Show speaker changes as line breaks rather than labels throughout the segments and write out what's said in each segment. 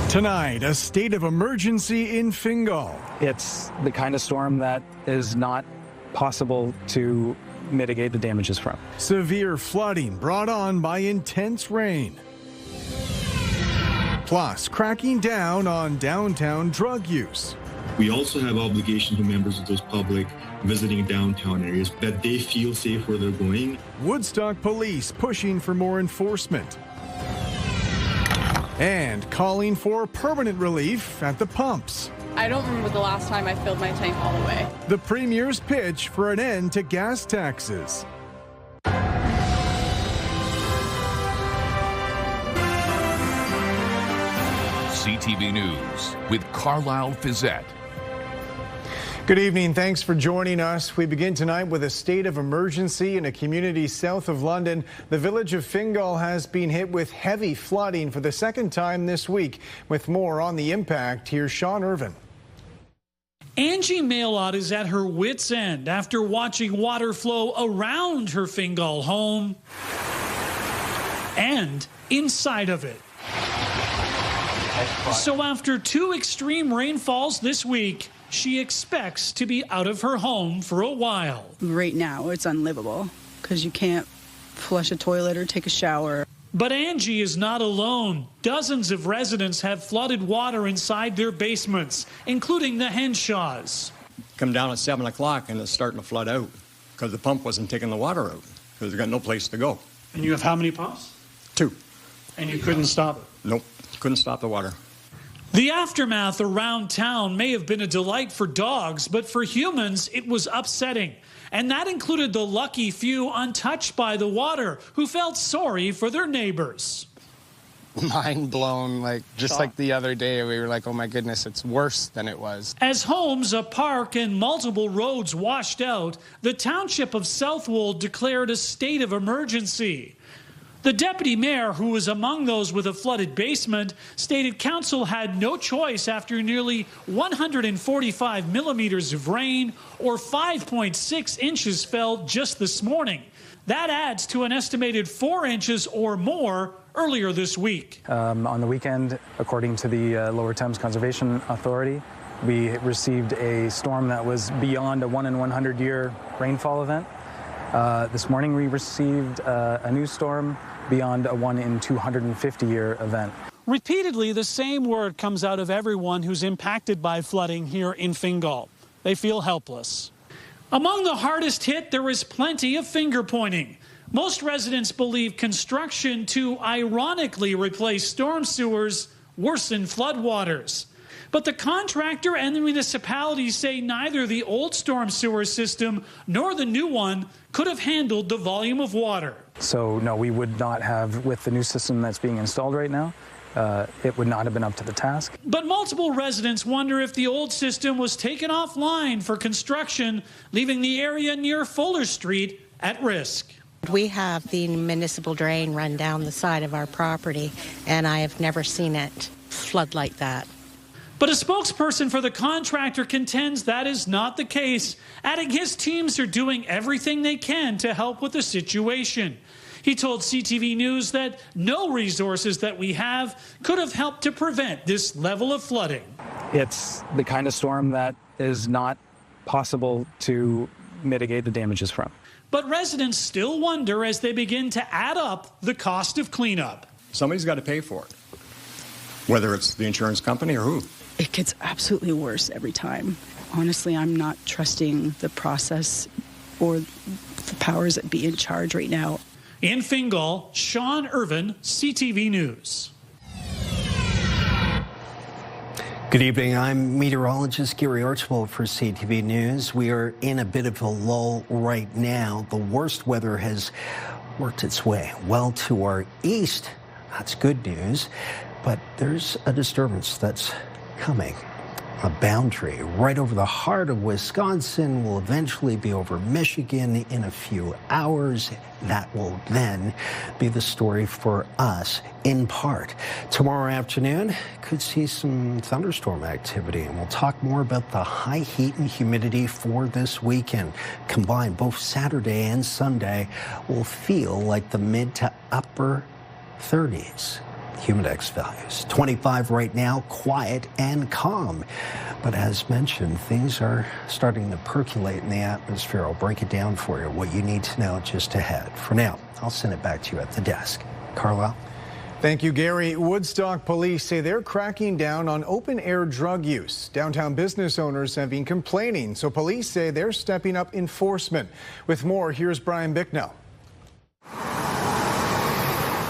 Tonight, a state of emergency in Fingal.
It's the kind of storm that is not possible to mitigate the damages from.
Severe flooding brought on by intense rain. Plus, cracking down on downtown drug use.
We also have obligation to members of those public visiting downtown areas that they feel safe where they're going.
Woodstock police pushing for more enforcement. And calling for permanent relief at the pumps.
I don't remember the last time I filled my tank all the way.
The Premier's pitch for an end to gas taxes.
CTV News with Carlyle Fiset.
Good evening. Thanks for joining us. We begin tonight with a state of emergency in a community south of London. The village of Fingal has been hit with heavy flooding for the second time this week. With more on the impact, here's Sean Irvin.
Angie Mailot is at her wit's end after watching water flow around her Fingal home and inside of it. So after two extreme rainfalls this week, she expects to be out of her home for a while.
Right now, it's unlivable because you can't flush a toilet or take a shower.
But Angie is not alone. Dozens of residents have flooded water inside their basements, including the Henshaws.
Come down at 7 o'clock and it's starting to flood out because the pump wasn't taking the water out because they got no place to go.
And you have how many pumps?
2.
And you couldn't stop it?
Nope, couldn't stop the water.
The aftermath around town may have been a delight for dogs, but for humans, it was upsetting. And that included the lucky few untouched by the water who felt sorry for their neighbors.
Mind blown, like the other day, we were like, oh my goodness, it's worse than it was.
As homes, a park, and multiple roads washed out, the township of Southwold declared a state of emergency. The deputy mayor, who was among those with a flooded basement, stated council had no choice after nearly 145 millimeters of rain or 5.6 inches fell just this morning. That adds to an estimated 4 inches or more earlier this week.
On the weekend, according to the Lower Thames Conservation Authority, we received a storm that was beyond a 1 in 100 year rainfall event. This morning we received a new storm beyond a 1 in 250 year event.
Repeatedly, the same word comes out of everyone who's impacted by flooding here in Fingal. They feel helpless. Among the hardest hit, there is plenty of finger pointing. Most residents believe construction to ironically replace storm sewers worsen floodwaters. But the contractor and the municipality say neither the old storm sewer system nor the new one could have handled the volume of water.
So no, we would not have, with the new system that's being installed right now, it would not have been up to the task.
But multiple residents wonder if the old system was taken offline for construction, leaving the area near Fuller Street at risk.
We have the municipal drain run down the side of our property, and I have never seen it flood like that.
But a spokesperson for the contractor contends that is not the case, adding his teams are doing everything they can to help with the situation. He told CTV News that no resources that we have could have helped to prevent this level of flooding.
It's the kind of storm that is not possible to mitigate the damages from.
But residents still wonder as they begin to add up the cost of cleanup.
Somebody's got to pay for it, whether it's the insurance company or who.
It gets absolutely worse every time. Honestly, I'm not trusting the process or the powers that be in charge right now.
In Fingal, Sean Irvin, CTV News.
Good evening. I'm meteorologist Gary Archibald for CTV News. We are in a bit of a lull right now. The worst weather has worked its way well to our east. That's good news. But there's a disturbance that's coming. A boundary right over the heart of Wisconsin will eventually be over Michigan in a few hours. That will then be the story for us, in part. Tomorrow afternoon, could see some thunderstorm activity, and we'll talk more about the high heat and humidity for this weekend. Combined, both Saturday and Sunday will feel like the mid to upper 30s. Humidex values 25 right now, quiet and calm. But as mentioned, things are starting to percolate in the atmosphere. I'll break it down for you, what you need to know just ahead. For now, I'll send it back to you at the desk. Carlyle.
Thank you, Gary. Woodstock police say they're cracking down on open-air drug use. Downtown business owners have been complaining, so police say they're stepping up enforcement. With more, here's Brian Bicknell.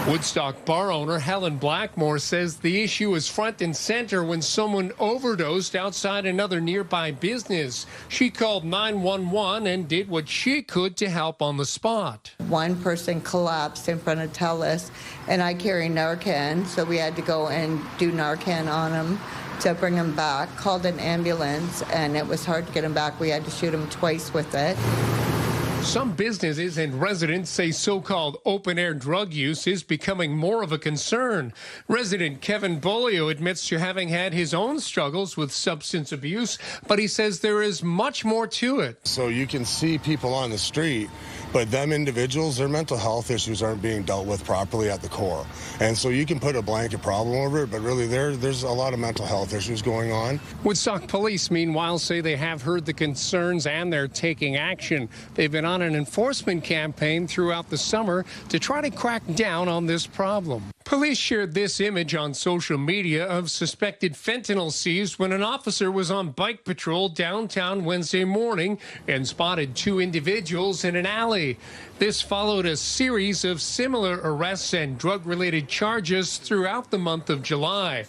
Woodstock bar owner Helen Blackmore says the issue is front and center when someone overdosed outside another nearby business. She called 911 and did what she could to help on the spot.
One person collapsed in front of Telus, and I carry Narcan, so we had to go and do Narcan on him to bring him back. Called an ambulance, and it was hard to get him back. We had to shoot him twice with it.
Some businesses and residents say so-called open-air drug use is becoming more of a concern. Resident Kevin Bolio admits to having had his own struggles with substance abuse, but he says there is much more to it.
So you can see people on the street, but them individuals, their mental health issues aren't being dealt with properly at the core. And so you can put a blanket problem over it, but really there's a lot of mental health issues going on.
Woodstock police, meanwhile, say they have heard the concerns and they're taking action. They've been on an enforcement campaign throughout the summer to try to crack down on this problem. Police shared this image on social media of suspected fentanyl seized when an officer was on bike patrol downtown Wednesday morning and spotted two individuals in an alley. This followed a series of similar arrests and drug-related charges throughout the month of July.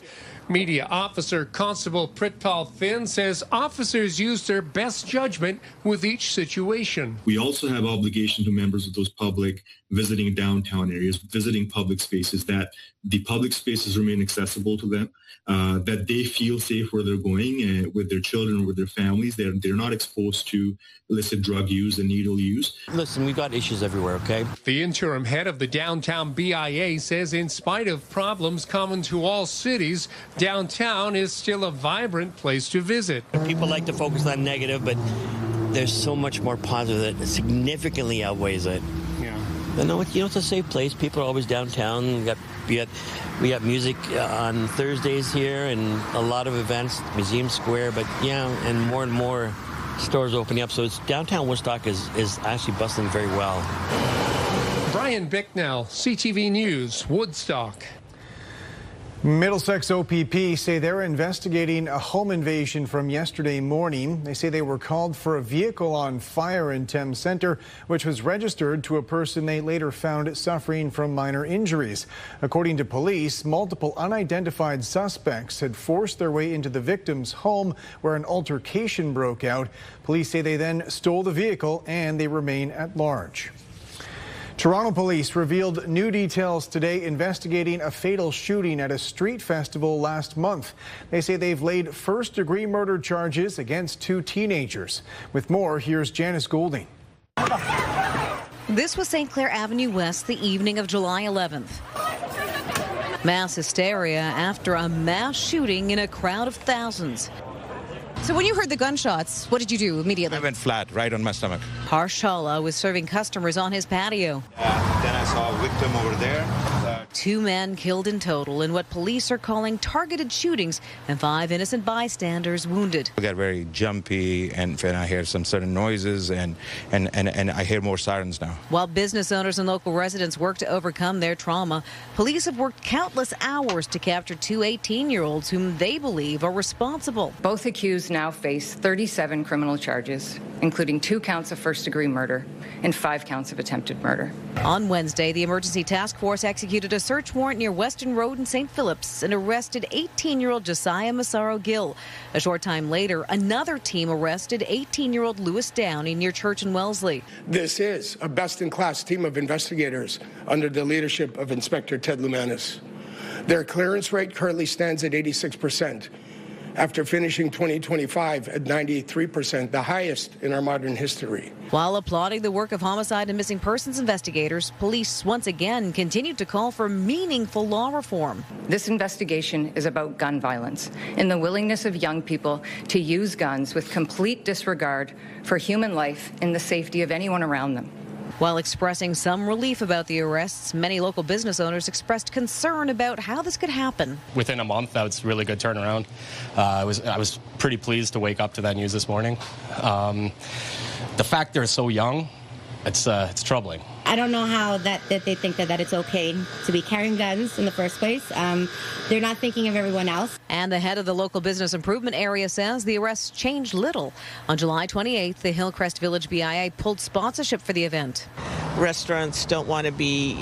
Media officer Constable Pritpal Finn says officers use their best judgment with each situation.
We also have obligation to members of those public visiting downtown areas, visiting public spaces, that the public spaces remain accessible to them, that they feel safe where they're going with their children, with their families. They're not exposed to illicit drug use and needle use.
Listen, we've got issues everywhere, okay?
The interim head of the downtown BIA says in spite of problems common to all cities, downtown is still a vibrant place to visit.
People like to focus on negative, but there's so much more positive that significantly outweighs it.
Yeah.
You know, it's a safe place. People are always downtown. We got music on Thursdays here and a lot of events, Museum Square, but yeah, and more stores opening up. So it's downtown Woodstock is actually bustling very well.
Brian Bicknell, CTV News, Woodstock.
Middlesex OPP say they're investigating a home invasion from yesterday morning. They say they were called for a vehicle on fire in Thames Centre, which was registered to a person they later found suffering from minor injuries. According to police, multiple unidentified suspects had forced their way into the victim's home where an altercation broke out. Police say they then stole the vehicle and they remain at large. Toronto police revealed new details today investigating a fatal shooting at a street festival last month. They say they've laid first-degree murder charges against two teenagers. With more, here's Janice Goulding.
This was St. Clair Avenue West the evening of July 11th. Mass hysteria after a mass shooting in a crowd of thousands. So when you heard the gunshots, what did you do immediately?
I went flat, right on my stomach.
Harshala was serving customers on his patio.
Then I saw a victim over there.
Two men killed in total in what police are calling targeted shootings and 5 innocent bystanders wounded.
I got very jumpy and I hear some certain noises and I hear more sirens now.
While business owners and local residents work to overcome their trauma, police have worked countless hours to capture two 18-year-olds whom they believe are responsible.
Both accused now face 37 criminal charges, including 2 counts of first-degree murder and 5 counts of attempted murder.
On Wednesday, the emergency task force executed a search warrant near Weston Road in St. Phillips and arrested 18-year-old Josiah Massaro Gill. A short time later, another team arrested 18-year-old Lewis Downey near Church and Wellesley.
This is a best-in-class team of investigators under the leadership of Inspector Ted Lumanis. Their clearance rate currently stands at 86%. After finishing 2025 at 93%, the highest in our modern history.
While applauding the work of homicide and missing persons investigators, police once again continued to call for meaningful law reform.
This investigation is about gun violence and the willingness of young people to use guns with complete disregard for human life and the safety of anyone around them.
While expressing some relief about the arrests, many local business owners expressed concern about how this could happen.
Within a month, that was a really good turnaround. I was pretty pleased to wake up to that news this morning. The fact they're so young, it's troubling.
I don't know how that they think that it's okay to be carrying guns in the first place. They're not thinking of everyone else.
And the head of the local business improvement area says the arrests changed little. On July 28th, the Hillcrest Village BIA pulled sponsorship for the event.
Restaurants don't want to be,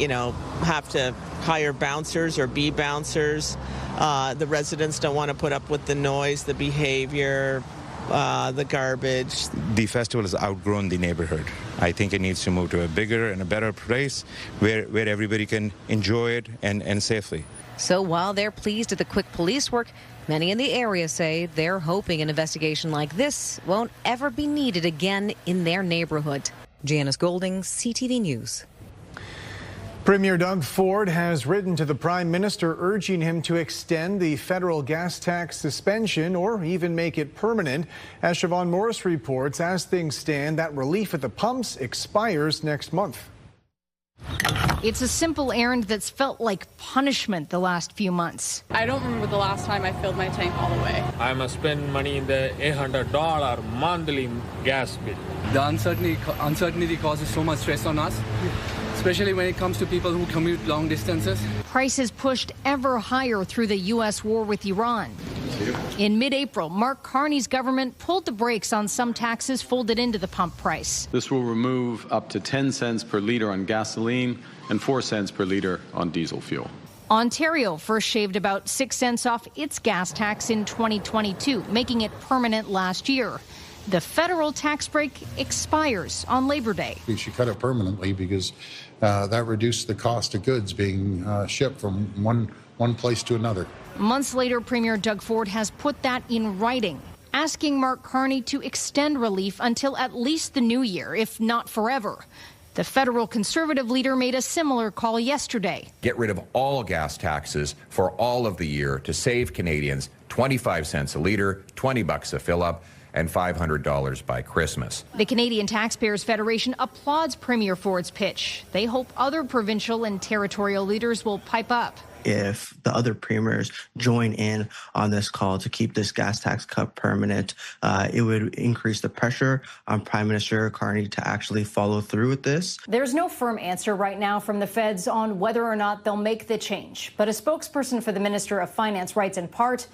have to hire bouncers or be bouncers. The residents don't want to put up with the noise, the behavior, the garbage.
The festival has outgrown the neighborhood. I think it needs to move to a bigger and a better place where everybody can enjoy it and safely.
So while they're pleased at the quick police work, many in the area say they're hoping an investigation like this won't ever be needed again in their neighborhood. Janice Golding, CTV News.
Premier Doug Ford has written to the Prime Minister urging him to extend the federal gas tax suspension or even make it permanent. As Siobhan Morris reports, as things stand, that relief at the pumps expires next month.
It's a simple errand that's felt like punishment the last few months.
I don't remember the last time I filled my tank all the way.
I must spend money in the $800 monthly gas bill.
The uncertainty causes so much stress on us, especially when it comes to people who commute long distances.
Prices pushed ever higher through the U.S. war with Iran. In mid-April, Mark Carney's government pulled the brakes on some taxes folded into the pump price.
This will remove up to 10 cents per litre on gasoline and 4 cents per litre on diesel fuel.
Ontario first shaved about 6 cents off its gas tax in 2022, making it permanent last year. The federal tax break expires on Labor Day.
We should cut it permanently because that reduced the cost of goods being shipped from one place to another.
Months later, Premier Doug Ford has put that in writing, asking Mark Carney to extend relief until at least the new year, if not forever. The federal Conservative leader made a similar call yesterday.
Get rid of all gas taxes for all of the year to save Canadians 25 cents a litre, $20 a fill-up, and $500 by Christmas.
The Canadian Taxpayers Federation applauds Premier Ford's pitch. They hope other provincial and territorial leaders will pipe up.
If the other premiers join in on this call to keep this gas tax cut permanent, it would increase the pressure on Prime Minister Carney to actually follow through with this.
There's no firm answer right now from the feds on whether or not they'll make the change, but a spokesperson for the Minister of Finance writes in part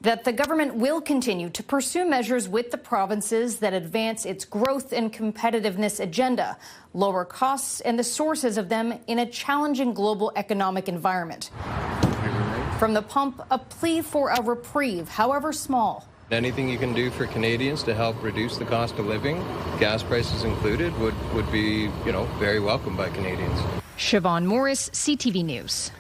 that the government will continue to pursue measures with the provinces that advance its growth and competitiveness agenda, lower costs and the sources of them in a challenging global economic environment. From the pump, a plea for a reprieve, however small.
Anything you can do for Canadians to help reduce the cost of living, gas prices included, would be, very welcome by Canadians.
Siobhan Morris, CTV News.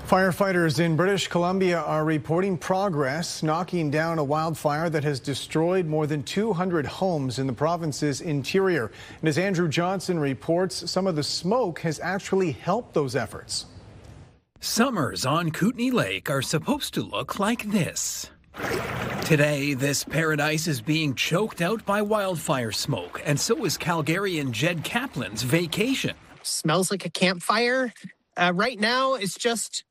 Firefighters in British Columbia are reporting progress knocking down a wildfire that has destroyed more than 200 homes in the province's interior. And as Andrew Johnson reports, some of the smoke has actually helped those efforts.
Summers on Kootenay Lake are supposed to look like this. Today, this paradise is being choked out by wildfire smoke, and so is Calgarian Jed Kaplan's vacation.
Smells like a campfire. Right now, it's just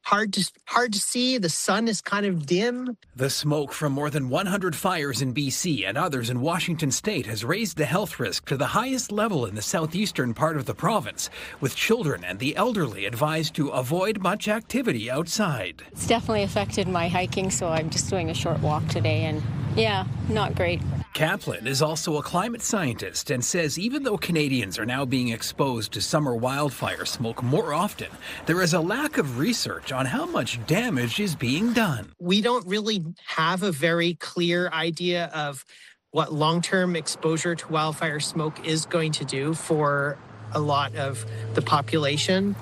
hard to see. The sun is kind of dim.
The smoke from more than 100 fires in BC and others in Washington state has raised the health risk to the highest level in the southeastern part of the province, with children and the elderly advised to avoid much activity outside.
It's definitely affected my hiking, so I'm just doing a short walk today, and yeah, not great.
Kaplan is also a climate scientist and says even though Canadians are now being exposed to summer wildfire smoke more often, there is a lack of research on how much damage is being done.
We don't really have a very clear idea of what long-term exposure to wildfire smoke is going to do for a lot of the population.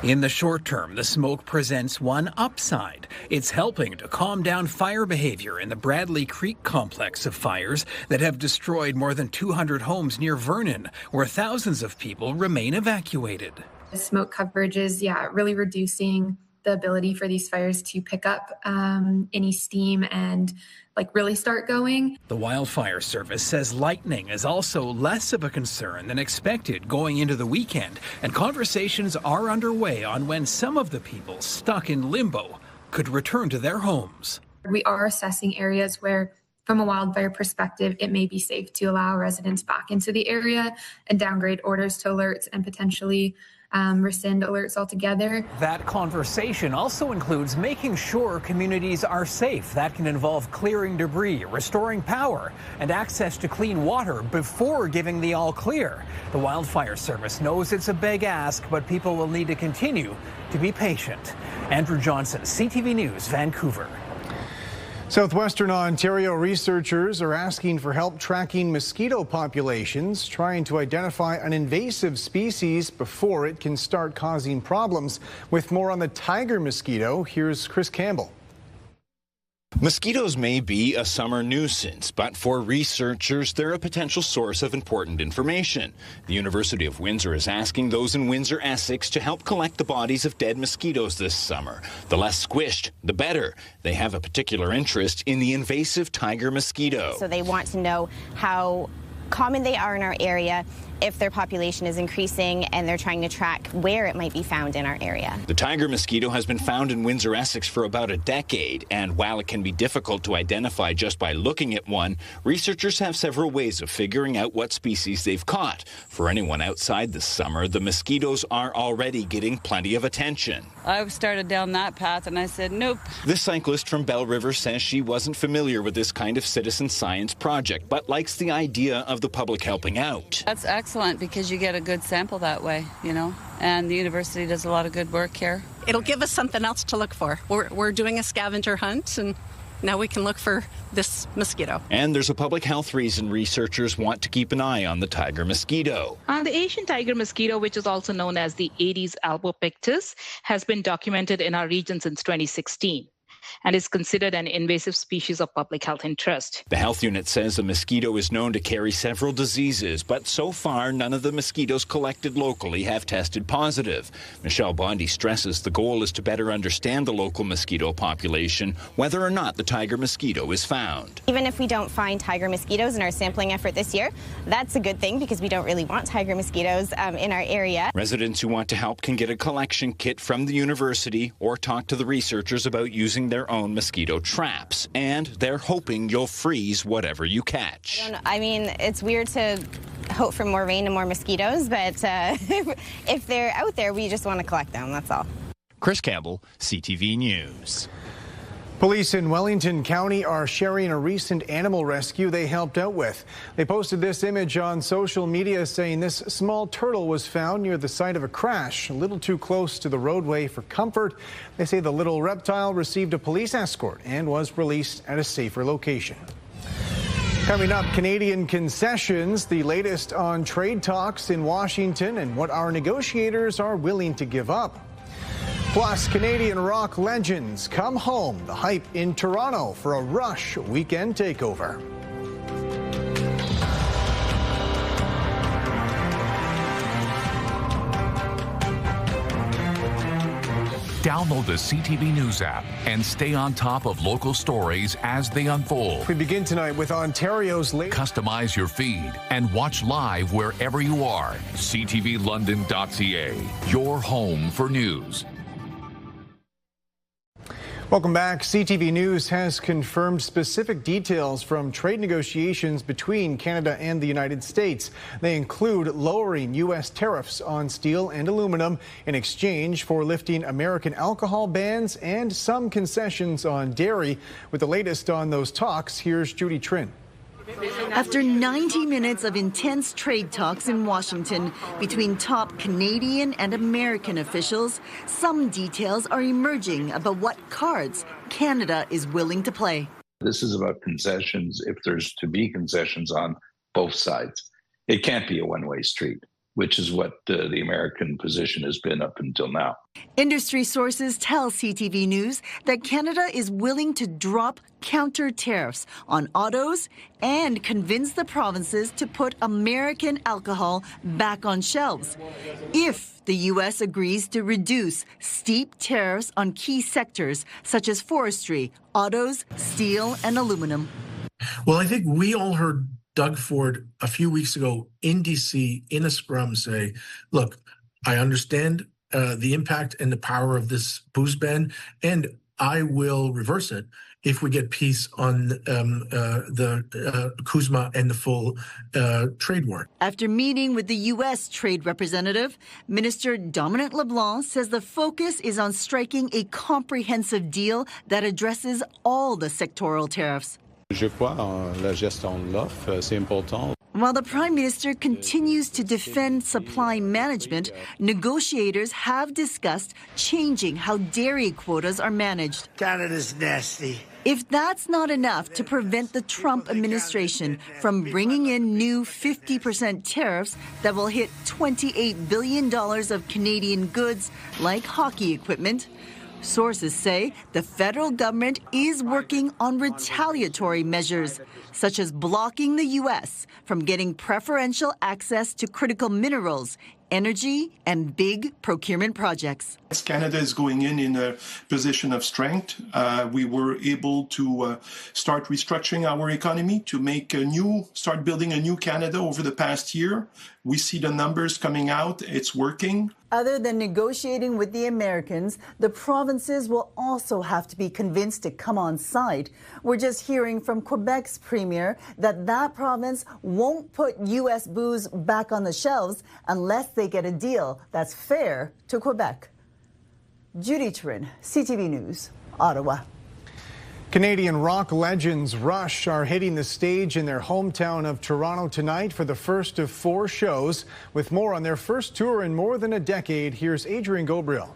In the short term, the smoke presents one upside. It's helping to calm down fire behavior in the Bradley Creek complex of fires that have destroyed more than 200 homes near Vernon, where thousands of people remain evacuated.
The smoke coverage is, really reducing
the ability for these fires to pick up any steam and really start going.
The Wildfire Service says lightning is also less of a concern than expected going into the weekend, and conversations are underway on when some of the people stuck in limbo could return to their homes.
We are assessing areas where, from a wildfire perspective, it may be safe to allow residents back into the area and downgrade orders to alerts and potentially rescind alerts altogether.
That conversation also includes making sure communities are safe. That can involve clearing debris, restoring power, and access to clean water before giving the all clear. The Wildfire Service knows it's a big ask, but people will need to continue to be patient. Andrew Johnson, CTV News, Vancouver.
Southwestern Ontario researchers are asking for help tracking mosquito populations, trying to identify an invasive species before it can start causing problems. With more on the tiger mosquito, here's Chris Campbell.
Mosquitoes may be a summer nuisance, but for researchers, they're a potential source of important information. The University of Windsor is asking those in Windsor, Essex, to help collect the bodies of dead mosquitoes this summer. The less squished, the better. They have a particular interest in the invasive tiger mosquito.
So they want to know how common they are in our area, if their population is increasing, and they're trying to track where it might be found in our area.
The tiger mosquito has been found in Windsor, Essex for about a decade, and while it can be difficult to identify just by looking at one, researchers have several ways of figuring out what species they've caught. For anyone outside this summer, the mosquitoes are already getting plenty of attention.
I started down that path and I said, nope.
This cyclist from Bell River says she wasn't familiar with this kind of citizen science project, but likes the idea of the public helping out.
That's excellent because you get a good sample that way, and the university does a lot of good work here.
It'll give us something else to look for. We're doing a scavenger hunt, and now we can look for this mosquito.
And there's a public health reason researchers want to keep an eye on the tiger mosquito.
The Asian tiger mosquito, which is also known as the Aedes albopictus, has been documented in our region since 2016. And is considered an invasive species of public health interest.
The health unit says the mosquito is known to carry several diseases, but so far none of the mosquitoes collected locally have tested positive. Michelle Bondi stresses the goal is to better understand the local mosquito population, whether or not the tiger mosquito is found.
Even if we don't find tiger mosquitoes in our sampling effort this year, that's a good thing because we don't really want tiger mosquitoes in our area.
Residents who want to help can get a collection kit from the university or talk to the researchers about using their own mosquito traps, and they're hoping you'll freeze whatever you catch.
I mean, it's weird to hope for more rain and more mosquitoes, but if they're out there, we just want to collect them, that's all.
Chris Campbell, CTV News.
Police in Wellington County are sharing a recent animal rescue they helped out with. They posted this image on social media saying this small turtle was found near the site of a crash, a little too close to the roadway for comfort. They say the little reptile received a police escort and was released at a safer location. Coming up, Canadian concessions, the latest on trade talks in Washington and what our negotiators are willing to give up. Plus, Canadian rock legends come home. The hype in Toronto for a Rush weekend takeover.
Download the CTV News app and stay on top of local stories as they unfold.
We begin tonight with Ontario's latest.
Customize your feed and watch live wherever you are. ctvlondon.ca, your home for news.
Welcome back. CTV News has confirmed specific details from trade negotiations between Canada and the United States. They include lowering U.S. tariffs on steel and aluminum in exchange for lifting American alcohol bans and some concessions on dairy. With the latest on those talks, here's Judy Trin.
After 90 minutes of intense trade talks in Washington between top Canadian and American officials, some details are emerging about what cards Canada is willing to play.
This is about concessions if there's to be concessions on both sides. It can't be a one-way street.
which is what the American position has been up until now.
Industry sources tell CTV News that Canada is willing to drop counter tariffs on autos and convince the provinces to put American alcohol back on shelves if the U.S. agrees to reduce steep tariffs on key sectors such as forestry, autos, steel, and aluminum.
Well, I think we all heard Doug Ford a few weeks ago in D.C. in a scrum say, look, I understand the impact and the power of this booze ban, and I will reverse it if we get peace on the CUSMA and the full trade war.
After meeting with the U.S. trade representative, Minister Dominic LeBlanc says the focus is on striking a comprehensive deal that addresses all the sectoral tariffs.
Je crois en la gestion de l'offre, c'est important.
While the Prime Minister continues to defend supply management, negotiators have discussed changing how dairy quotas are managed.
Canada's nasty.
If that's not enough to prevent the Trump administration from bringing in new 50% tariffs that will hit $28 billion of Canadian goods like hockey equipment, sources say the federal government is working on retaliatory measures, such as blocking the U.S. from getting preferential access to critical minerals, energy, and big procurement projects.
Canada is going in a position of strength. We were able to start restructuring our economy to start building a new Canada over the past year. We see the numbers coming out. It's working.
Other than negotiating with the Americans, the provinces will also have to be convinced to come on side. We're just hearing from Quebec's premier that province won't put U.S. booze back on the shelves unless they get a deal that's fair to Quebec. Judy Turin, CTV News, Ottawa.
Canadian rock legends Rush are hitting the stage in their hometown of Toronto tonight for the first of 4 shows. With more on their first tour in more than a decade, here's Adrian Gabriel.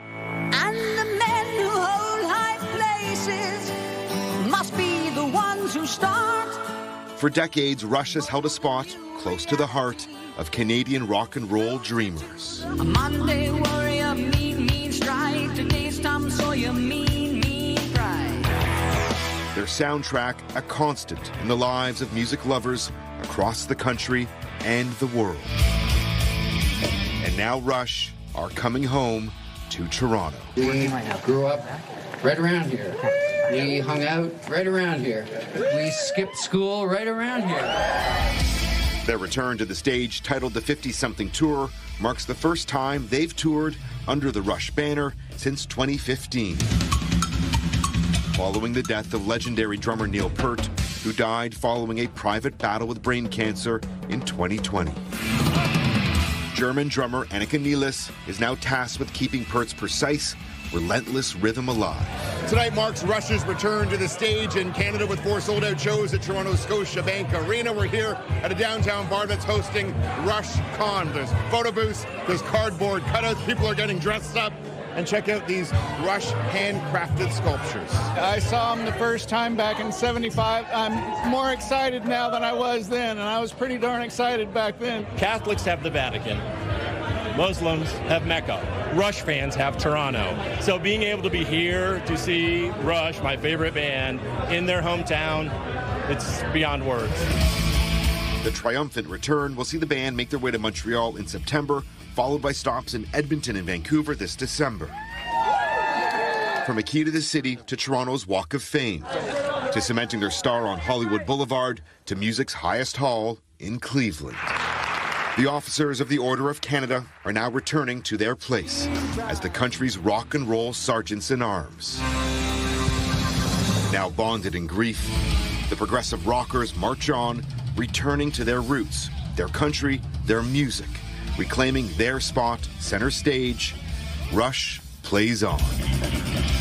And the men who hold high places must be the ones who start.
For decades, Rush has held a spot close to the heart of Canadian rock and roll dreamers.
A Monday warrior, mean strike. Today's Tom Sawyer, mean pride.
Their soundtrack, a constant in the lives of music lovers across the country and the world. And now Rush are coming home to Toronto.
We grew up right around here. We hung out right around here. We skipped school right around here.
Their return to the stage, titled the 50-something Tour, marks the first time they've toured under the Rush banner since 2015. Following the death of legendary drummer Neil Peart, who died following a private battle with brain cancer in 2020. German drummer Annika Nielis is now tasked with keeping Peart's precise, relentless rhythm alive.
Tonight marks Rush's return to the stage in Canada with 4 sold-out shows at Toronto's Scotiabank Arena. We're here at a downtown bar that's hosting Rush Con. There's photo booths, there's cardboard cutouts, people are getting dressed up. And check out these Rush handcrafted sculptures.
I saw them the first time back in '75. I'm more excited now than I was then, and I was pretty darn excited back then.
Catholics have the Vatican. Muslims have Mecca. Rush fans have Toronto. So being able to be here to see Rush, my favorite band, in their hometown, it's beyond words.
The triumphant return will see the band make their way to Montreal in September, followed by stops in Edmonton and Vancouver this December. From a key to the city to Toronto's Walk of Fame, to cementing their star on Hollywood Boulevard, to music's highest hall in Cleveland. The officers of the Order of Canada are now returning to their place as the country's rock and roll sergeants in arms. Now bonded in grief, the progressive rockers march on, returning to their roots, their country, their music, reclaiming their spot center stage. Rush plays on.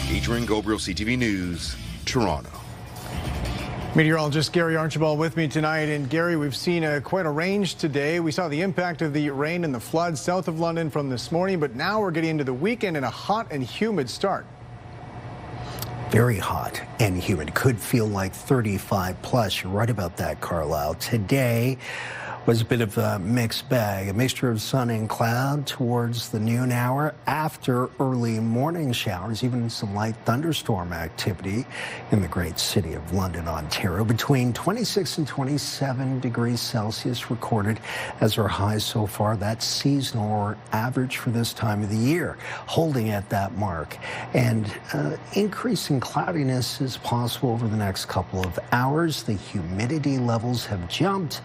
Adrian Gabriel, CTV News, Toronto.
Meteorologist Gary Archibald with me tonight. And Gary, we've seen quite a range today. We saw the impact of the rain and the floods south of London from this morning, but now we're getting into the weekend and a hot and humid start.
Very hot and humid. Could feel like 35 plus. You're right about that, Carlyle. Today, was a bit of a mixed bag, a mixture of sun and cloud towards the noon hour after early morning showers, even some light thunderstorm activity in the great city of London, Ontario. Between 26 and 27 degrees Celsius recorded as our highs so far. That's seasonal or average for this time of the year, holding at that mark. And increasing cloudiness is possible over the next couple of hours. The humidity levels have jumped,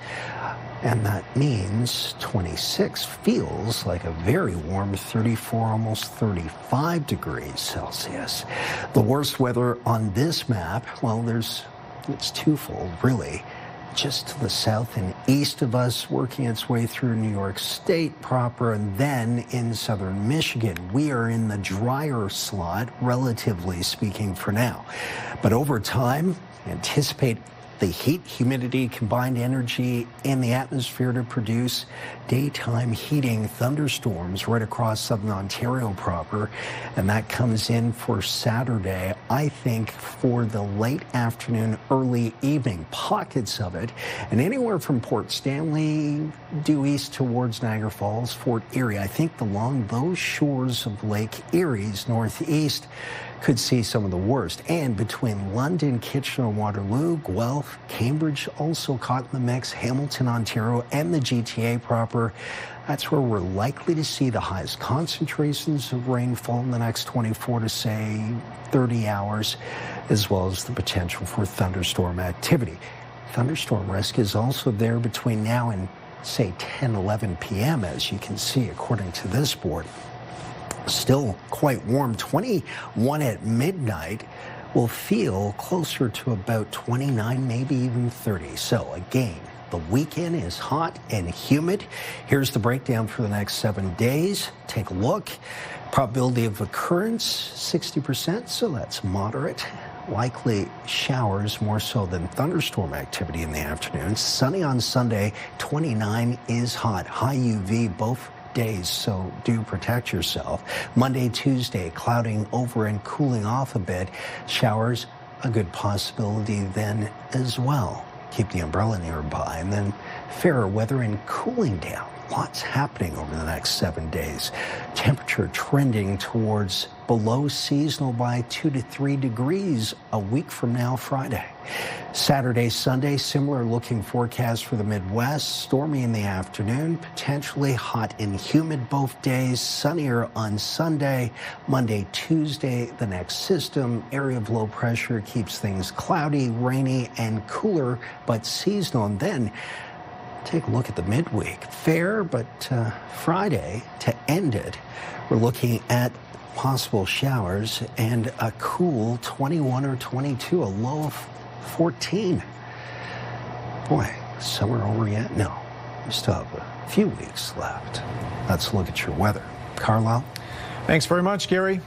and that means 26 feels like a very warm 34, almost 35 degrees Celsius. The worst weather on this map, well, it's twofold, really. Just to the south and east of us, working its way through New York State proper, and then in southern Michigan. We are in the drier slot, relatively speaking, for now. But over time, anticipate the heat, humidity, combined energy in the atmosphere to produce daytime heating thunderstorms right across southern Ontario proper. And that comes in for Saturday, I think, for the late afternoon, early evening, pockets of it. And anywhere from Port Stanley due east towards Niagara Falls, Fort Erie. I think along those shores of Lake Erie's northeast could see some of the worst. And between London, Kitchener, Waterloo, Guelph, Cambridge also caught in the mix, Hamilton, Ontario, and the GTA proper. That's where we're likely to see the highest concentrations of rainfall in the next 24 to, say, 30 hours, as well as the potential for thunderstorm activity. Thunderstorm risk is also there between now and, say, 10, 11 p.m., as you can see, according to this board. Still quite warm. 21 at midnight. Will feel closer to about 29, maybe even 30. So again, the weekend is hot and humid. Here's the breakdown for the next 7 days. Take a look. Probability of occurrence, 60%, so that's moderate. Likely showers more so than thunderstorm activity in the afternoon. Sunny on Sunday, 29 is hot. High UV both days, so do protect yourself. Monday, Tuesday, clouding over and cooling off a bit. Showers, a good possibility then as well. Keep the umbrella nearby. And then fairer weather and cooling down. Lots happening over the next 7 days. Temperature trending towards below seasonal by 2 to 3 degrees a week from now, Friday. Saturday, Sunday, similar looking forecast for the Midwest. Stormy in the afternoon, potentially hot and humid both days. Sunnier on Sunday. Monday, Tuesday, the next system. Area of low pressure keeps things cloudy, rainy, and cooler, but seasonal. And then take a look at the midweek. Fair, but Friday to end it, we're looking at possible showers and a cool 21 or 22, a low of 14. Boy, summer over yet? No, we still have a few weeks left. Let's look at your weather. Carlyle?
Thanks very much, Gary.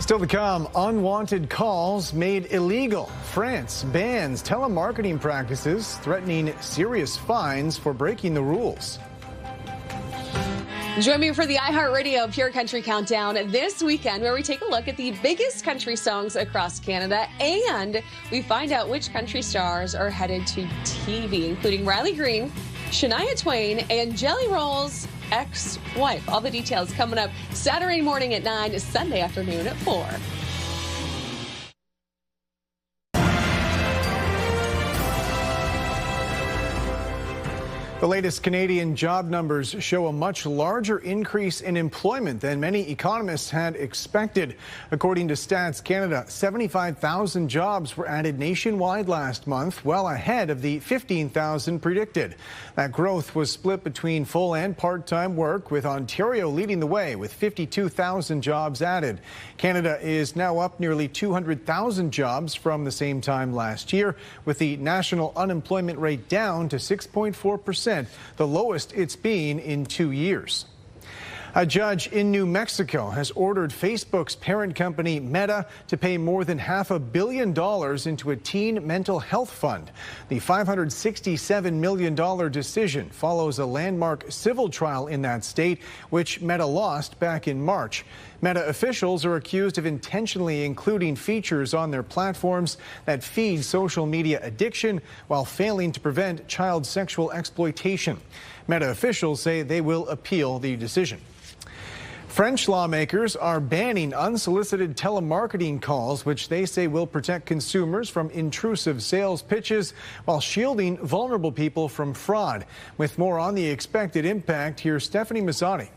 Still to come, unwanted calls made illegal. France bans telemarketing practices, threatening serious fines for breaking the rules.
Join me for the iHeartRadio Pure Country Countdown this weekend, where we take a look at the biggest country songs across Canada, and we find out which country stars are headed to TV, including Riley Green, Shania Twain, and Jelly Roll's ex-wife. All the details coming up Saturday morning at 9, Sunday afternoon at 4.
The latest Canadian job numbers show a much larger increase in employment than many economists had expected. According to Stats Canada, 75,000 jobs were added nationwide last month, well ahead of the 15,000 predicted. That growth was split between full and part-time work, with Ontario leading the way with 52,000 jobs added. Canada is now up nearly 200,000 jobs from the same time last year, with the national unemployment rate down to 6.4%. The lowest it's been in 2 years. A judge in New Mexico has ordered Facebook's parent company Meta to pay more than $500 million into a teen mental health fund. The $567 million decision follows a landmark civil trial in that state, which Meta lost back in March. Meta officials are accused of intentionally including features on their platforms that feed social media addiction while failing to prevent child sexual exploitation. Meta officials say they will appeal the decision. French lawmakers are banning unsolicited telemarketing calls, which they say will protect consumers from intrusive sales pitches while shielding vulnerable people from fraud. With more on the expected impact, here's Stephanie Mazzotti.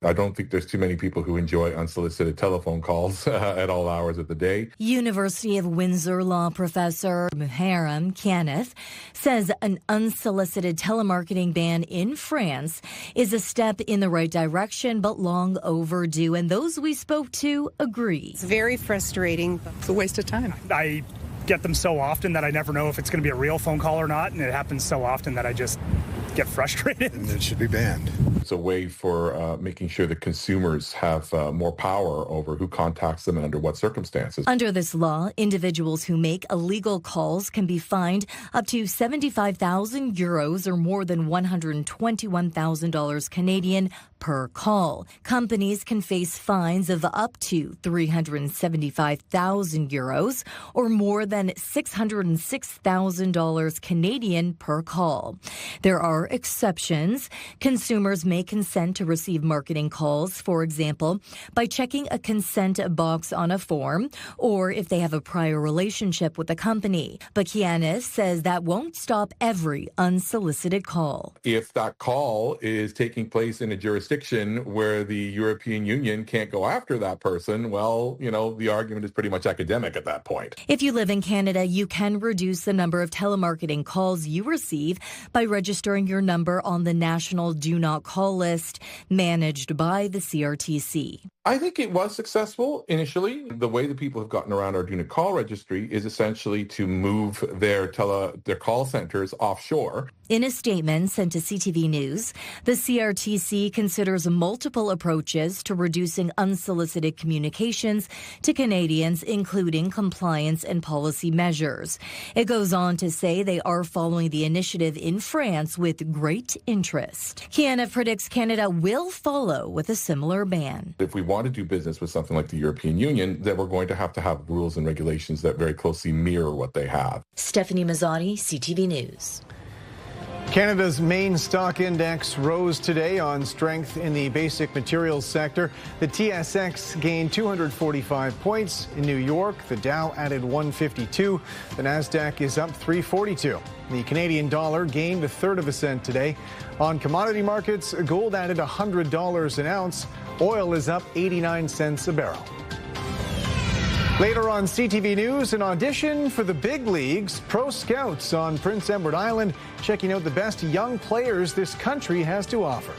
I don't think there's too many people who enjoy unsolicited telephone calls at all hours of the day.
University of Windsor law professor Muharrem Kenneth says an unsolicited telemarketing ban in France is a step in the right direction, but long overdue. And those we spoke to agree.
It's very frustrating.
It's a waste of time. I get them so often that I never know if it's going to be a real phone call or not. And it happens so often that I just get frustrated.
And it should be banned. It's a way for making sure that consumers have more power over who contacts them and under what circumstances.
Under this law, individuals who make illegal calls can be fined up to 75,000 euros or more than $121,000 Canadian per call. Companies can face fines of up to 375,000 euros or more than $606,000 Canadian per call. There are exceptions. Consumers may consent to receive marketing calls, for example, by checking a consent box on a form or if they have a prior relationship with the company. But Kianis says that won't stop every unsolicited call.
If that call is taking place in a jurisdiction where the European Union can't go after that person, well, the argument is pretty much academic at that point.
If you live in Canada, you can reduce the number of telemarketing calls you receive by registering your number on the National Do Not Call list managed by the CRTC.
I think it was successful initially. The way that people have gotten around our Do Not Call registry is essentially to move their call centers offshore.
In a statement sent to CTV News, the CRTC considers multiple approaches to reducing unsolicited communications to Canadians, including compliance and policy measures. It goes on to say they are following the initiative in France with great interest. Kiana predicts Canada will follow with a similar ban.
If we want to do business with something like the European Union, then we're going to have rules and regulations that very closely mirror what they have.
Stephanie Mazzotti, CTV News.
Canada's main stock index rose today on strength in the basic materials sector. The TSX gained 245 points. In New York, the Dow added 152. The Nasdaq is up 342. The Canadian dollar gained a third of a cent today. On commodity markets, gold added $100 an ounce. Oil is up 89 cents a barrel. Later on CTV News, an audition for the big leagues. Pro scouts on Prince Edward Island checking out the best young players this country has to offer.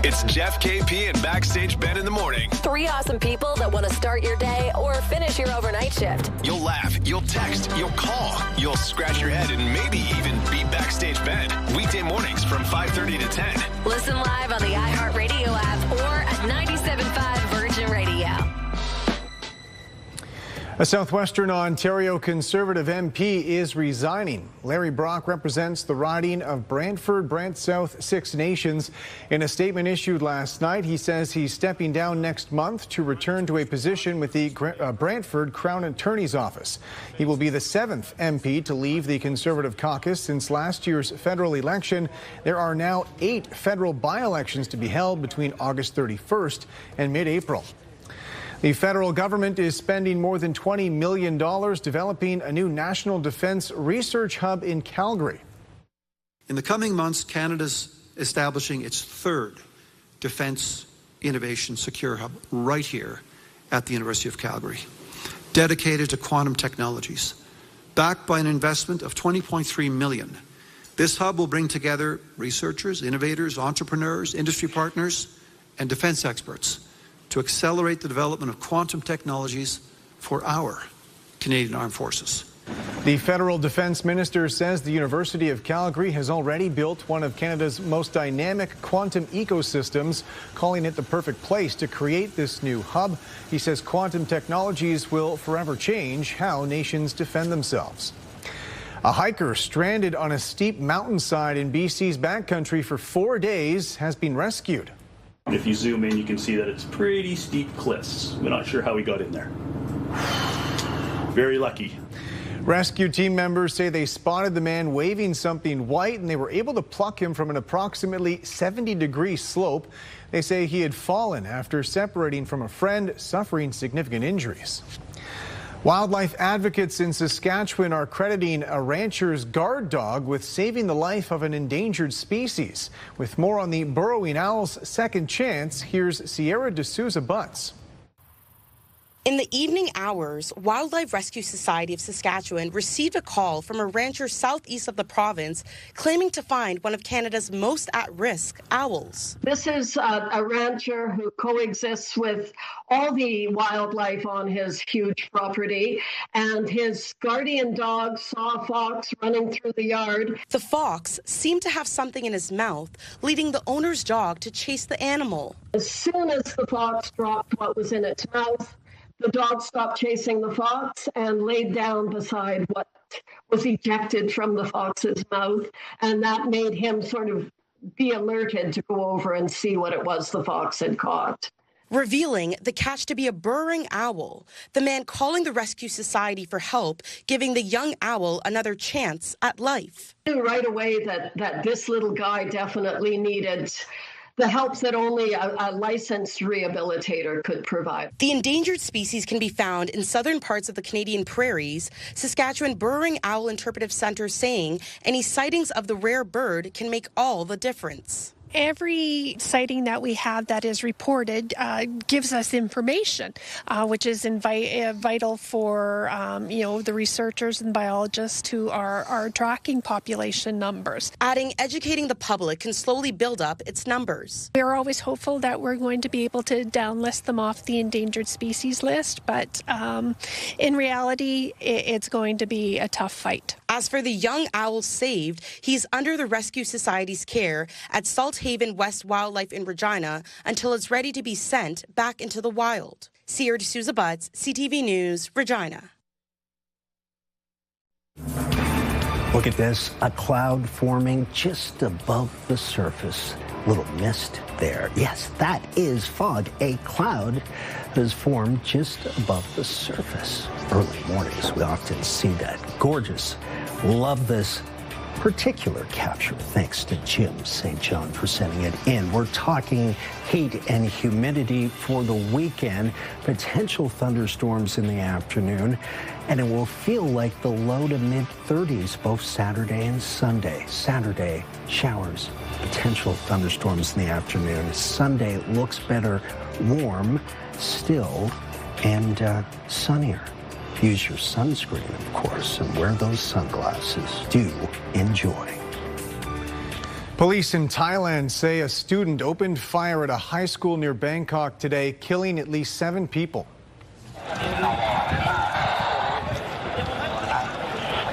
It's Jeff, KP, and Backstage Ben in the morning.
Three awesome people that want to start your day or finish your overnight shift.
You'll laugh, you'll text, you'll call, you'll scratch your head, and maybe even beat Backstage Ben. Weekday mornings from 5:30 to 10.
Listen live on the iHeartRadio app or at 97.5 Virgin Radio.
A Southwestern Ontario Conservative MP is resigning. Larry Brock represents the riding of Brantford, Brant South, Six Nations. In a statement issued last night, he says he's stepping down next month to return to a position with the Brantford Crown Attorney's Office. He will be the 7th MP to leave the Conservative caucus since last year's federal election. There are now 8 federal by-elections to be held between August 31st and mid-April. The federal government is spending more than $20 million developing a new national defense research hub in Calgary.
In the coming months, Canada's establishing its 3rd Defense Innovation Secure Hub right here at the University of Calgary, dedicated to quantum technologies. Backed by an investment of $20.3 million, this hub will bring together researchers, innovators, entrepreneurs, industry partners, and defense experts to accelerate the development of quantum technologies for our Canadian Armed Forces.
The federal defense minister says the University of Calgary has already built one of Canada's most dynamic quantum ecosystems, calling it the perfect place to create this new hub. He says quantum technologies will forever change how nations defend themselves. A hiker stranded on a steep mountainside in BC's backcountry for 4 days has been rescued.
If you zoom in, you can see that it's pretty steep cliffs. We're not sure how he got in there. Very lucky.
Rescue team members say they spotted the man waving something white and they were able to pluck him from an approximately 70-degree slope. They say he had fallen after separating from a friend, suffering significant injuries. Wildlife advocates in Saskatchewan are crediting a rancher's guard dog with saving the life of an endangered species. With more on the burrowing owl's second chance, here's Sierra D'Souza Butts.
In the evening hours, Wildlife Rescue Society of Saskatchewan received a call from a rancher southeast of the province claiming to find one of Canada's most at-risk owls.
This is a rancher who coexists with all the wildlife on his huge property, and his guardian dog saw a fox running through the yard.
The fox seemed to have something in his mouth, leading the owner's dog to chase the animal.
As soon as the fox dropped what was in its mouth, the dog stopped chasing the fox and laid down beside what was ejected from the fox's mouth, and that made him sort of be alerted to go over and see what it was the fox had caught.
Revealing the catch to be a burrowing owl, the man calling the Rescue Society for help, giving the young owl another chance at life.
I knew right away that this little guy definitely needed the help that only a licensed rehabilitator could provide.
The endangered species can be found in southern parts of the Canadian prairies. Saskatchewan Burrowing Owl Interpretive Centre saying any sightings of the rare bird can make all the difference.
Every sighting that we have that is reported gives us information, which is vital for the researchers and biologists who are tracking population numbers.
Adding educating the public can slowly build up its numbers.
We're always hopeful that we're going to be able to downlist them off the endangered species list, but in reality, it's going to be a tough fight.
As for the young owl saved, he's under the Rescue Society's care at Salt Haven West Wildlife in Regina until it's ready to be sent back into the wild. Sierra D'Souza Butts, CTV News, Regina.
Look at this, a cloud forming just above the surface. Little mist there. Yes, that is fog. A cloud has formed just above the surface. Early mornings, we often see that. Gorgeous. Love this particular capture. Thanks to Jim St. John for sending it in. We're talking heat and humidity for the weekend, potential thunderstorms in the afternoon, and it will feel like the low to mid 30s both Saturday and Sunday. Saturday, showers, potential thunderstorms in the afternoon. Sunday looks better, warm still, and sunnier. Use your sunscreen, of course, and wear those sunglasses. Do enjoy.
Police in Thailand say a student opened fire at a high school near Bangkok today, killing at least 7 people.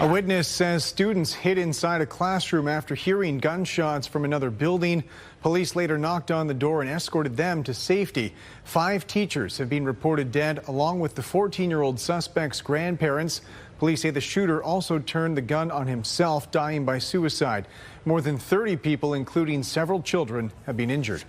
A witness says students hid inside a classroom after hearing gunshots from another building. Police later knocked on the door and escorted them to safety. 5 teachers have been reported dead, along with the 14-year-old suspect's grandparents. Police say the shooter also turned the gun on himself, dying by suicide. More than 30 people, including several children, have been injured.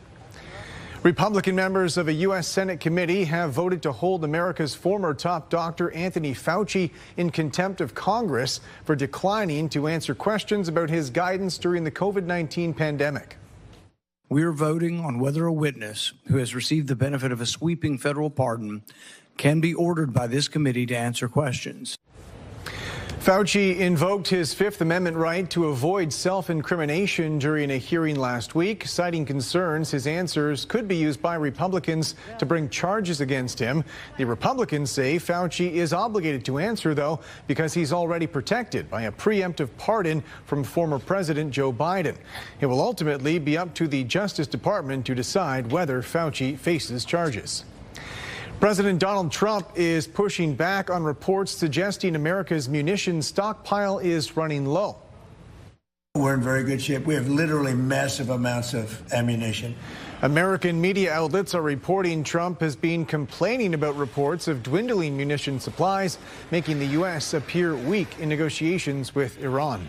Republican members of a U.S. Senate committee have voted to hold America's former top doctor Anthony Fauci in contempt of Congress for declining to answer questions about his guidance during the COVID-19 pandemic.
We are voting on whether a witness who has received the benefit of a sweeping federal pardon can be ordered by this committee to answer questions.
Fauci invoked his Fifth Amendment right to avoid self-incrimination during a hearing last week, citing concerns his answers could be used by Republicans to bring charges against him. The Republicans say Fauci is obligated to answer, though, because he's already protected by a preemptive pardon from former President Joe Biden. It will ultimately be up to the Justice Department to decide whether Fauci faces charges. President Donald Trump is pushing back on reports suggesting America's munitions stockpile is running low.
We're in very good shape. We have literally massive amounts of ammunition.
American media outlets are reporting Trump has been complaining about reports of dwindling munition supplies, making the U.S. appear weak in negotiations with Iran.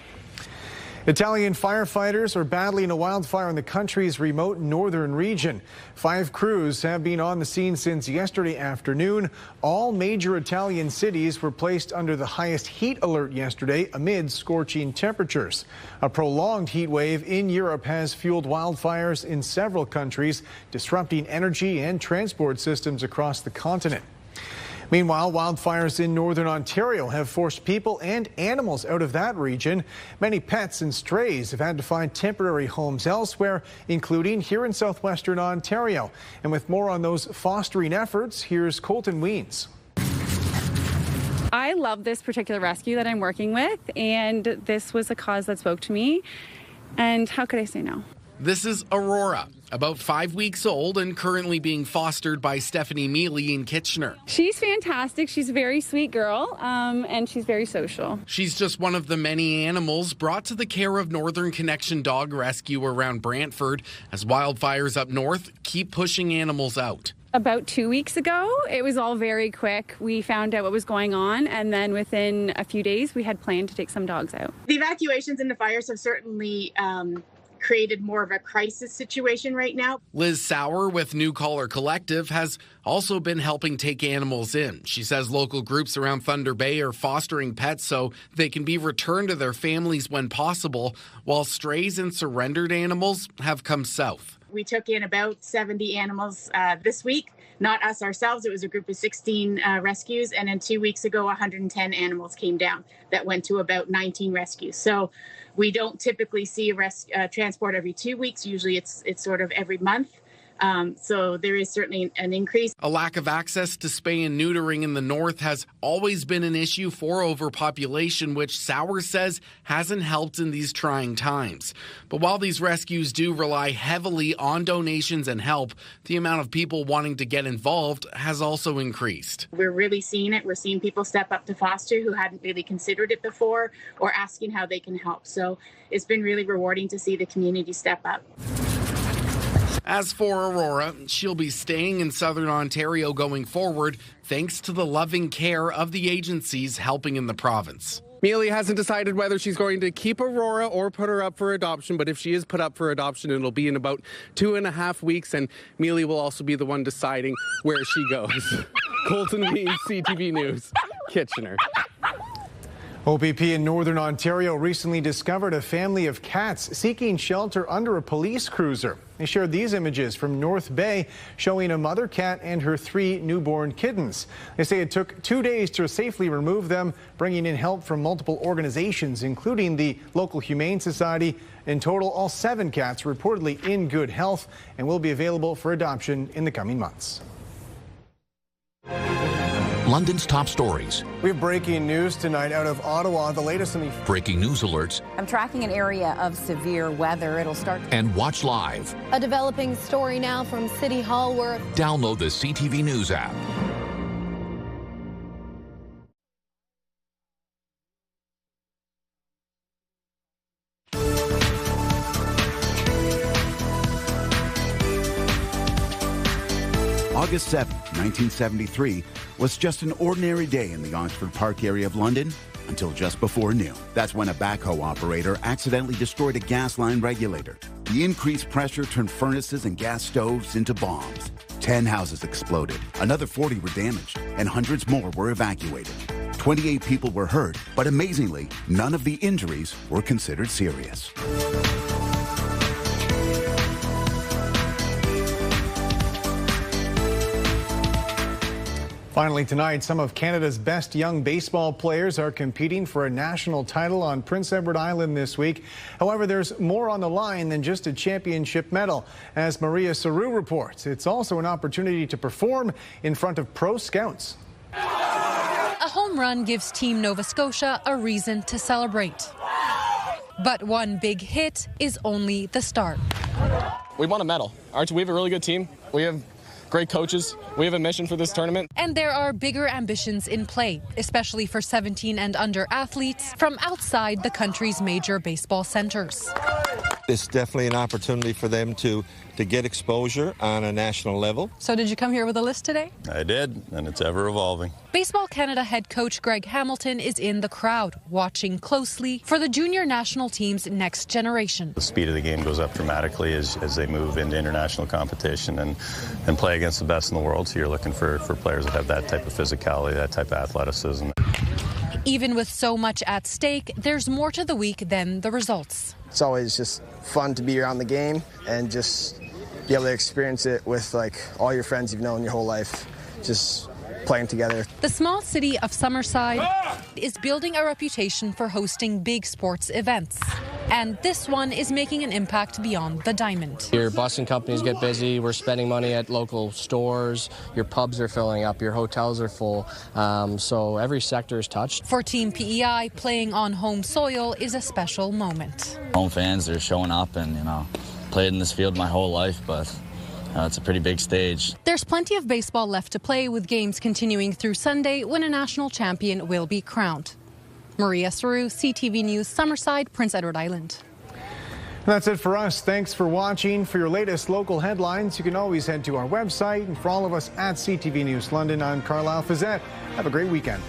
Italian firefighters are battling a wildfire in the country's remote northern region. 5 crews have been on the scene since yesterday afternoon. All major Italian cities were placed under the highest heat alert yesterday amid scorching temperatures. A prolonged heat wave in Europe has fueled wildfires in several countries, disrupting energy and transport systems across the continent. Meanwhile, wildfires in northern Ontario have forced people and animals out of that region. Many pets and strays have had to find temporary homes elsewhere, including here in southwestern Ontario. And with more on those fostering efforts, here's Colton Weens.
I love this particular rescue that I'm working with, and this was a cause that spoke to me. And how could I say no?
This is Aurora, about 5 weeks old and currently being fostered by Stephanie Mealy in Kitchener.
She's fantastic. She's a very sweet girl, and she's very social.
She's just one of the many animals brought to the care of Northern Connection Dog Rescue around Brantford as wildfires up north keep pushing animals out.
About 2 weeks ago, it was all very quick. We found out what was going on, and then within a few days, we had planned to take some dogs out.
The evacuations and the fires have certainly created more of a crisis situation right now.
Liz Sauer with New Caller Collective has also been helping take animals in. She says local groups around Thunder Bay are fostering pets so they can be returned to their families when possible, while strays and surrendered animals have come south.
We took in about 70 animals this week. Not us ourselves, it was a group of 16 rescues, and then 2 weeks ago 110 animals came down. That went to about 19 rescues. So we don't typically see a transport every 2 weeks. Usually it's sort of every month. So there is certainly an increase.
A lack of access to spay and neutering in the north has always been an issue for overpopulation, which Sauer says hasn't helped in these trying times. But while these rescues do rely heavily on donations and help, the amount of people wanting to get involved has also increased.
We're really seeing it. We're seeing people step up to foster who hadn't really considered it before or asking how they can help. So it's been really rewarding to see the community step up.
As for Aurora, she'll be staying in southern Ontario going forward, thanks to the loving care of the agencies helping in the province.
Mealy hasn't decided whether she's going to keep Aurora or put her up for adoption, but if she is put up for adoption, it'll be in about 2.5 weeks, and Mealy will also be the one deciding where she goes. Colton Weens, CTV News, Kitchener.
OPP in Northern Ontario recently discovered a family of cats seeking shelter under a police cruiser. They shared these images from North Bay showing a mother cat and her 3 newborn kittens. They say it took 2 days to safely remove them, bringing in help from multiple organizations, including the local Humane Society. In total, all 7 cats are reportedly in good health and will be available for adoption in the coming months.
London's top stories.
We have breaking news tonight out of Ottawa. The latest on the
breaking news alerts.
I'm tracking an area of severe weather. It'll start.
And watch live.
A developing story now from City Hall where.
Download the CTV News app.
August 7, 1973, was just an ordinary day in the Oxford Park area of London until just before noon. That's when a backhoe operator accidentally destroyed a gas line regulator. The increased pressure turned furnaces and gas stoves into bombs. 10 houses exploded, another 40 were damaged, and hundreds more were evacuated. 28 people were hurt, but amazingly, none of the injuries were considered serious.
Finally tonight, some of Canada's best young baseball players are competing for a national title on Prince Edward Island this week. However, there's more on the line than just a championship medal. As Maria Saru reports, it's also an opportunity to perform in front of pro scouts.
A home run gives Team Nova Scotia a reason to celebrate. But one big hit is only the start.
We won a medal. We have a really good team. We have
great coaches. We have a mission for this tournament.
And there are bigger ambitions in play, especially for 17 and under athletes from outside the country's major baseball centers.
It's definitely an opportunity for them to get exposure on a national level.
So did you come here with a list today?
I did, and it's ever evolving.
Baseball Canada head coach Greg Hamilton is in the crowd, watching closely for the junior national team's next generation.
The speed of the game goes up dramatically as they move into international competition and play against the best in the world. So you're looking for players that have that type of physicality, that type of athleticism.
Even with so much at stake, there's more to the week than the results.
It's always just fun to be around the game and just be able to experience it with all your friends you've known your whole life, just playing together.
The small city of Summerside is building a reputation for hosting big sports events. And this one is making an impact beyond the diamond.
Your busing companies get busy. We're spending money at local stores. Your pubs are filling up. Your hotels are full. So every sector is touched.
For Team PEI, playing on home soil is a special moment.
Home fans are showing up and, played in this field my whole life, but it's a pretty big stage.
There's plenty of baseball left to play, with games continuing through Sunday when a national champion will be crowned. Maria Saru, CTV News, Summerside, Prince Edward Island.
That's it for us. Thanks for watching. For your latest local headlines, you can always head to our website. And for all of us at CTV News London, I'm Carlyle Fiset. Have a great weekend.